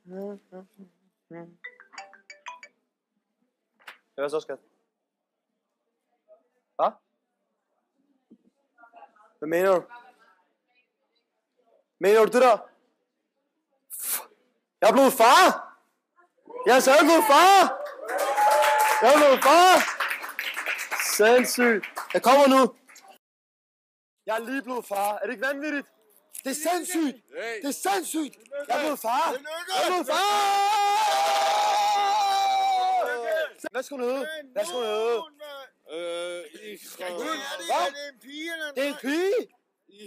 Hvad så, skat? Hvad? Hvad mener du? Mener du det der? Jeg er blevet far! Jeg er selv blevet far! Jeg er blevet far! Sindssygt! Jeg kommer nu! Jeg er lige blevet far. Er det ikke vanvittigt? Det er sindssygt! Det er sindssygt! Jeg er blevet far! Jeg er blevet far! Hvad skal hun hedde? Hvad skal hun hedde? Hvad? Det er en pige?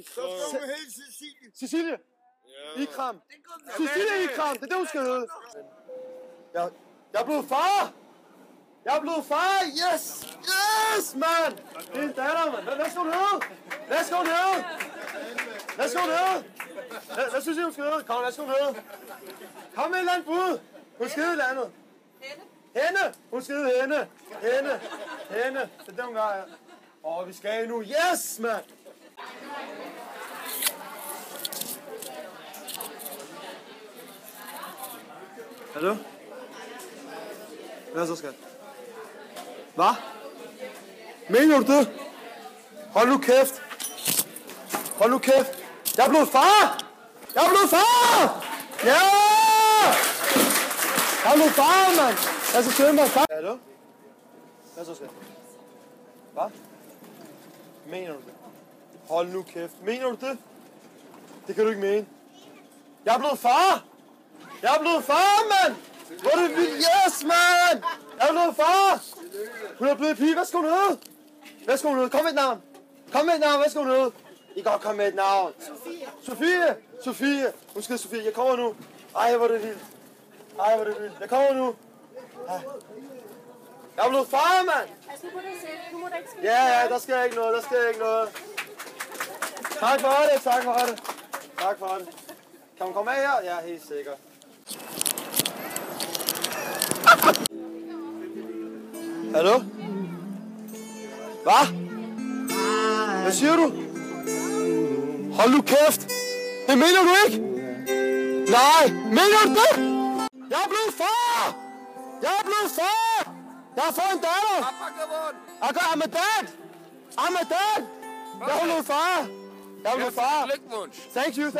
Så skal hun hedde Cecilie. Cecilie? Ikram. Cecilie Ikram, det er det, hun skal hedde. Jeg er blevet far! Jeg er blevet far! Yes! Yes, mand! Det er en datter, mand. Hvad skal hun hedde? Hvad skal hun hedde? Hvad skal hun hedde? Hvad synes I, hun skal hedde? Kom, hvad skal hun hedde? Kom med et eller andet bud. Hun skal hedde et eller andet. Hende! Hun skal hedde hende. Hende. Det er det, hun gør, ja. Vi skal nu. Yes, mand! Hallo? Hvad så, skat? Hvad? Mener du det? Hold nu kæft. Hold nu kæft. Jeg er blevet far! Jeg er blevet far! Ja! Jeg er blevet far, mand! Jeg skal søge mig far. Hallo? Hvad så, skat? Hvad? Mener du det? Hold nu kæft. Mener du det? Det kan du ikke mene. Jeg er blevet far! Jeg er blevet far, mand! Hvor er det vildt? Yes, mand! Jeg er blevet far! Hun er blevet pige. Hvad skal hun hedde? Hvad skal hun hedde? Kom med et navn. Kom med et navn. Hvad skal hun hedde? I kan godt komme med et navn. Sofie. Hun skal hedde Sofie. Jeg kommer nu. Ej, hvor er det vildt. Jeg kommer nu. Jeg er blevet far, mand! Altså, nu må du selv. Nu må du ikke skrive. Ja, der sker ikke noget. Tak for det. Kan hun komme af her? Ja, helt sikkert. Hallo? Hvad? Hvad siger du? Hold nu kæft! Det mener du ikke? Nej! Mener du det? Jeg er blevet far! Jeg har fået en datter! I'm a dad! Jeg er blevet far! Thank you!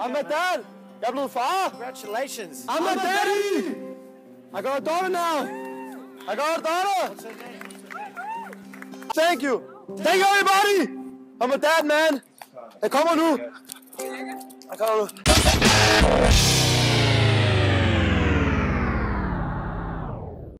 I'm a dad! Jeg er blevet far! Congratulations. I'm a daddy! I got a daughter now! Thank you everybody! I'm a dad, man! Jeg kommer nu!